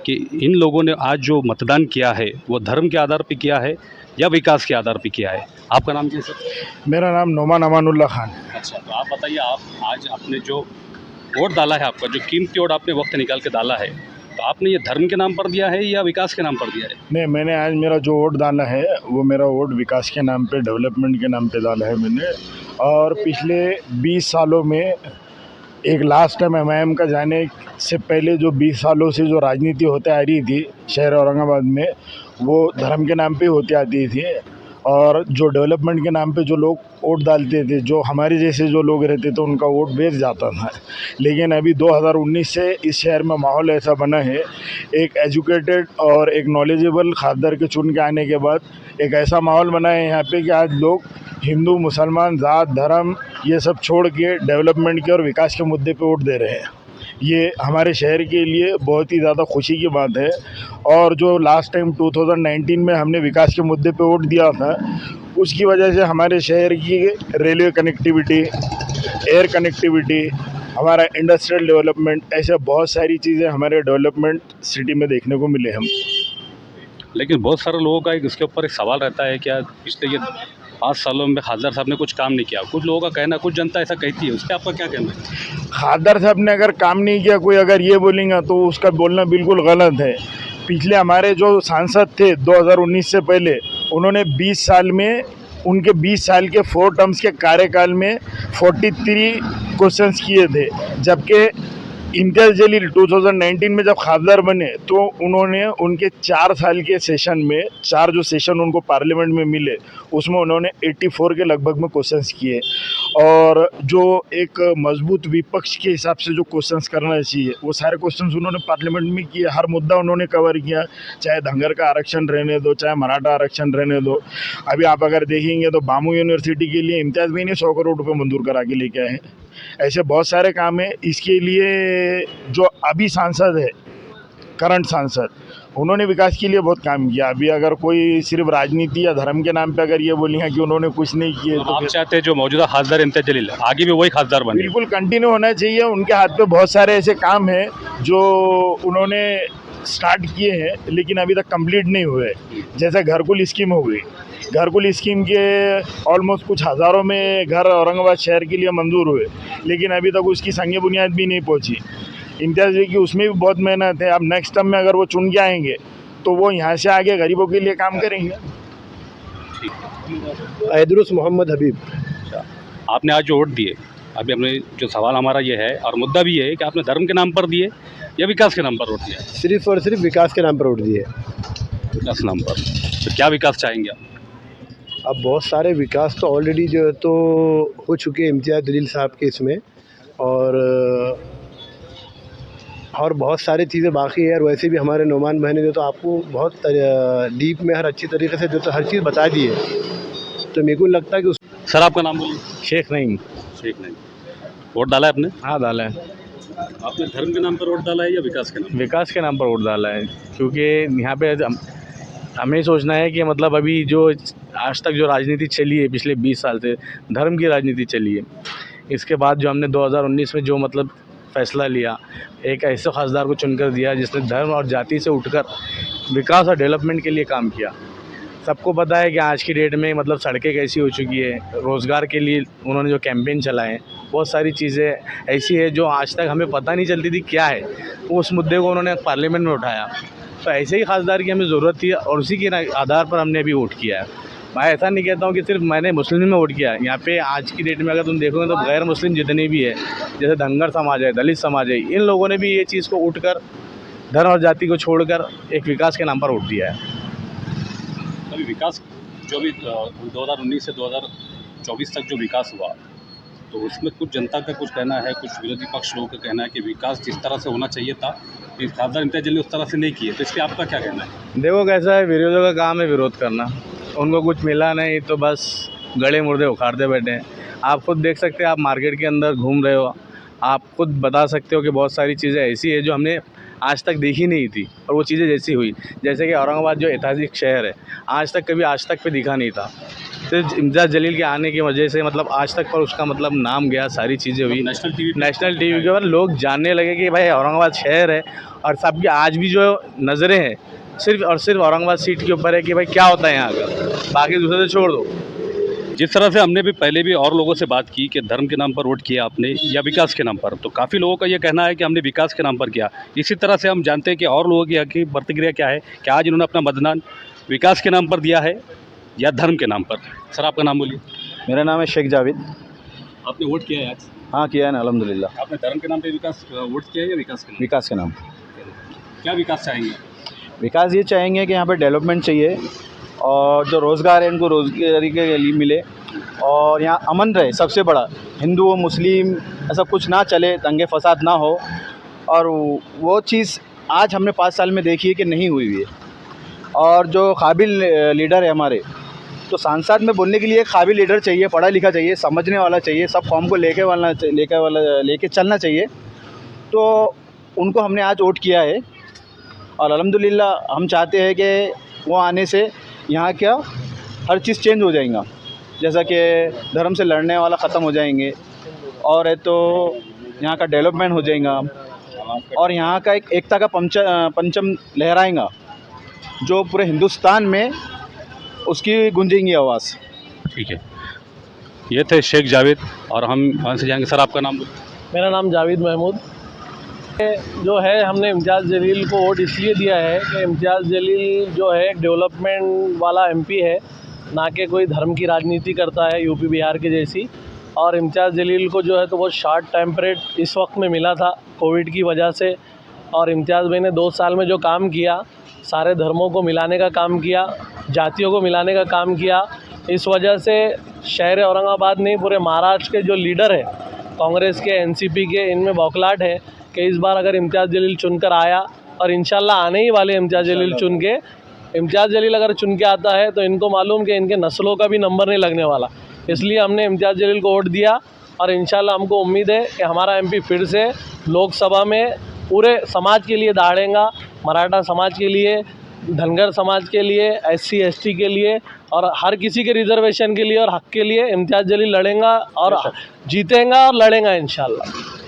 कि इन लोगों ने आज जो मतदान किया है वो धर्म के आधार पे किया है या विकास के आधार पे किया है। आपका नाम क्या है सर? मेरा नाम नोमान अमानुल्लाह खान। अच्छा, तो आप बताइए, आप आज आपने जो वोट डाला है, आपका जो कीमती वोट आपने वक्त निकाल के डाला है, तो आपने ये धर्म के नाम पर दिया है या विकास के नाम पर दिया है? नहीं, मैंने आज मेरा जो वोट डाला है वो मेरा वोट विकास के नाम पे, डेवलपमेंट के नाम पे डाला है मैंने। और पिछले 20 सालों में एक लास्ट टाइम एमआईएम का जाने से पहले जो 20 सालों से जो राजनीति होते आ रही थी शहर औरंगाबाद में, वो धर्म के नाम पे होती आती थी। और जो डेवलपमेंट के नाम पे जो लोग वोट डालते थे, जो हमारे जैसे जो लोग रहते थे, उनका वोट बेच जाता था। लेकिन अभी 2019 से इस शहर में माहौल ऐसा बना है, एक एजुकेटेड और एक नॉलेजेबल खासदार के चुन के आने के बाद एक ऐसा माहौल बना है यहाँ पे कि आज लोग हिंदू मुसलमान जात धर्म ये सब छोड़ के डेवलपमेंट के और विकास के मुद्दे पे वोट दे रहे हैं। ये हमारे शहर के लिए बहुत ही ज़्यादा खुशी की बात है। और जो लास्ट टाइम 2019 में हमने विकास के मुद्दे पे वोट दिया था, उसकी वजह से हमारे शहर की रेलवे कनेक्टिविटी, एयर कनेक्टिविटी, हमारा इंडस्ट्रियल डेवलपमेंट, ऐसे बहुत सारी चीज़ें हमारे डेवलपमेंट सिटी में देखने को मिले हम। लेकिन बहुत सारे लोगों का एक इसके ऊपर एक सवाल रहता है, क्या पिछले ये 5 सालों में खासदार साहब ने कुछ काम नहीं किया? कुछ लोगों का कहना, कुछ जनता ऐसा कहती है, उस पर आपका क्या कहना है? खासदार साहब ने अगर काम नहीं किया, कोई अगर ये बोलेगा तो उसका बोलना बिल्कुल गलत है। पिछले हमारे जो सांसद थे 2019 से पहले, उन्होंने 20 साल में, उनके 20 साल के 4 टर्म्स के कार्यकाल में 43 क्वेश्चंस किए थे। जबकि इम्तियाज़ जलील 2019 में जब खासदार बने तो उन्होंने उनके 4 साल के सेशन में, 4 जो सेशन उनको पार्लियामेंट में मिले, उसमें उन्होंने 84 के लगभग में क्वेश्चंस किए। और जो एक मजबूत विपक्ष के हिसाब से जो क्वेश्चंस करना चाहिए, वो सारे क्वेश्चंस उन्होंने पार्लियामेंट में किए। हर मुद्दा उन्होंने कवर किया, चाहे धनगर का आरक्षण रहने दो, चाहे मराठा आरक्षण रहने दो। अभी आप अगर देखेंगे तो बामू यूनिवर्सिटी के लिए इम्तियाज़ भाई ने 100 करोड़ रुपये मंजूर करा के लेके आए हैं। ऐसे बहुत सारे काम हैं। इसके लिए जो अभी सांसद है, करंट सांसद, उन्होंने विकास के लिए बहुत काम किया। अभी अगर कोई सिर्फ राजनीति या धर्म के नाम पे अगर ये बोलेंगे कि उन्होंने कुछ नहीं किए, तो आप चाहते हैं जो मौजूदा खासदार इम्तियाज़ जलील आगे भी वही खासदार बने? बिल्कुल कंटिन्यू होना चाहिए। उनके हाथ पे बहुत सारे ऐसे काम हैं जो उन्होंने स्टार्ट किए हैं लेकिन अभी तक कंप्लीट नहीं हुए। जैसे घरकुल स्कीम हो गई, घरकुल स्कीम के ऑलमोस्ट कुछ हज़ारों में घर औरंगाबाद शहर के लिए मंजूर हुए, लेकिन अभी तक उसकी संग बुनियाद भी नहीं पहुंची। इम्तियाज़ जी की उसमें भी बहुत मेहनत है। अब नेक्स्ट टाइम में अगर वो चुन के आएंगे तो वो यहाँ से आगे गरीबों के लिए काम करेंगे। ऐदरुस मोहम्मद हबीब। आपने आज जो वोट दिए, अभी हमने जो सवाल हमारा ये है और मुद्दा भी ये है कि आपने धर्म के नाम पर दिए या विकास के नाम पर वोट दिया? सिर्फ और सिर्फ विकास के नाम पर वोट दिए। विकास नाम पर, तो क्या विकास चाहेंगे आप? अब बहुत सारे विकास तो ऑलरेडी जो है तो हो चुके हैं इम्तियाज़ जलील साहब के इसमें, और बहुत सारी चीज़ें बाकी है। और वैसे भी हमारे नोमान भाई ने जो तो आपको बहुत डीप में हर अच्छी तरीके से जो तो हर चीज़ बता दी है, तो मेरे को लगता है कि सर आपका नाम बोलिए। शेख नहीं। शेख नहीं। वोट डाला है आपने? हाँ डाला है। आपने धर्म के नाम पर वोट डाला है या विकास के नाम? विकास के नाम पर वोट डाला है, क्योंकि यहाँ पे हमें सोचना है कि मतलब अभी जो आज तक जो राजनीति चली है पिछले 20 साल से, धर्म की राजनीति चली है। इसके बाद जो हमने 2019 में जो मतलब फ़ैसला लिया, एक ऐसे खासदार को चुनकर दिया जिसने धर्म और जाति से उठकर विकास और डेवलपमेंट के लिए काम किया। सबको पता है कि आज की डेट में मतलब सड़कें कैसी हो चुकी है, रोज़गार के लिए उन्होंने जो कैंपेन चलाए हैं, बहुत सारी चीज़ें ऐसी है जो आज तक हमें पता नहीं चलती थी क्या है, उस मुद्दे को उन्होंने पार्लियामेंट में उठाया। तो ऐसे ही खासदार की हमें ज़रूरत थी और उसी के आधार पर हमने अभी वोट किया है। मैं ऐसा नहीं कहता हूँ कि सिर्फ मैंने मुस्लिम में वोट किया है। यहाँ पे आज की डेट में अगर तुम देखोगे तो गैर मुस्लिम जितने भी है, जैसे धनगर समाज है, दलित समाज है, इन लोगों ने भी ये चीज़ को उठकर धर्म और जाति को छोड़कर एक विकास के नाम पर वोट दिया है। अभी विकास जो भी 2019 से 2024 तक जो विकास हुआ, तो उसमें कुछ जनता का कुछ कहना है, कुछ विरोधी पक्ष लोगों का कहना है कि विकास जिस तरह से होना चाहिए था, खासदार इम्तियाज़ जलील उस तरह से नहीं किए। तो इस पर आपका क्या कहना है? देखो कैसा है, विरोधियों का काम है विरोध करना। उनको कुछ मिला नहीं तो बस गड़े मुर्दे उखाड़ते बैठे हैं। आप खुद देख सकते हैं, आप मार्केट के अंदर घूम रहे हो, आप खुद बता सकते हो कि बहुत सारी चीज़ें ऐसी है जो हमने आज तक देखी नहीं थी, और वो चीज़ें जैसी हुई, जैसे कि औरंगाबाद जो ऐतिहासिक शहर है, आज तक कभी आज तक पे दिखा नहीं था। सिर्फ इम्तियाज़ जलील के आने की वजह से मतलब आज तक पर उसका मतलब नाम गया, सारी चीज़ें हुई। नेशनल टीवी के ऊपर लोग जानने लगे कि भाई औरंगाबाद शहर है, और सबकी आज भी जो नज़रें हैं सिर्फ और सिर्फ औरंगाबाद सीट के ऊपर है कि भाई क्या होता है यहाँ का, बाकी दूसरे से छोड़ दो। जिस तरह से हमने भी पहले भी और लोगों से बात की कि धर्म के नाम पर वोट किया आपने या विकास के नाम पर, तो काफ़ी लोगों का ये कहना है कि हमने विकास के नाम पर किया। इसी तरह से हम जानते हैं कि और लोगों की प्रतिक्रिया क्या है कि आज इन्होंने अपना मतदान विकास के नाम पर दिया है या धर्म के नाम पर। सर, आपका नाम बोलिए। मेरा नाम है शेख जावेद। आपने वोट किया है आज? हाँ, किया है ना, अल्हम्दुलिल्लाह। आपने धर्म के नाम पर विकास वोट किया है या विकास के नाम? विकास के नाम। क्या विकास चाहेंगे? विकास ये चाहेंगे कि यहाँ पे डेवलपमेंट चाहिए, और जो रोज़गार है उनको रोज़गारी के लिए मिले, और यहाँ अमन रहे। सबसे बड़ा हिंदू मुस्लिम ऐसा कुछ ना चले, दंगे फसाद ना हो, और वो चीज़ आज हमने 5 साल में देखी है कि नहीं हुई है। और जो काबिल लीडर है हमारे, तो सांसद में बोलने के लिए एक काबिल लीडर चाहिए, पढ़ा लिखा चाहिए, समझने वाला चाहिए, सब कौम को लेके चलना चाहिए। तो उनको हमने आज वोट किया है, और अल्हम्दुलिल्लाह हम चाहते हैं कि वो आने से यहाँ क्या हर चीज़ चेंज हो जाएगा, जैसा कि धर्म से लड़ने वाला ख़त्म हो जाएंगे, और है तो यहाँ का डेवलपमेंट हो जाएगा, और यहाँ का एक एकता का पंचम लहराएगा, जो पूरे हिंदुस्तान में उसकी गूंजेंगी आवाज़। ठीक है, ये थे शेख जावेद, और हम वहाँ से जाएंगे। सर, आपका नाम बोलिए। मेरा नाम जावेद महमूद जो है। हमने इम्तियाज़ जलील को वोट इसलिए दिया है कि इम्तियाज़ जलील जो है एक डेवलपमेंट वाला एमपी है, ना कि कोई धर्म की राजनीति करता है यूपी बिहार के जैसी। और इम्तियाज़ जलील को जो है तो बहुत शॉर्ट टाइम पीरियड इस वक्त में मिला था कोविड की वजह से, और इम्तियाज़ भाई ने 2 साल में जो काम किया, सारे धर्मों को मिलाने का काम किया, जातियों को मिलाने का काम किया। इस वजह से शहर औरंगाबाद नहीं, पूरे महाराष्ट्र के जो लीडर है कांग्रेस के, एनसीपी के, इनमें बौखलाहट है कि इस बार अगर इम्तियाज़ जलील चुनकर आया, और इंशाल्लाह आने ही वाले इम्तियाज़ जलील चुन के, इम्तियाज़ जलील अगर चुन के आता है तो इनको मालूम कि इनके नस्लों का भी नंबर नहीं लगने वाला, इसलिए हमने इम्तियाज़ जलील को वोट दिया। और इंशाल्लाह हमको उम्मीद है कि हमारा एमपी फिर से लोकसभा में पूरे समाज के लिए दहाड़ेगा, मराठा समाज के लिए, धनगर समाज के लिए, SC ST के लिए, और हर किसी के रिजर्वेशन के लिए और हक के लिए इम्तियाज़ जलील लड़ेगा और जीतेगा और लड़ेगा इंशाल्लाह।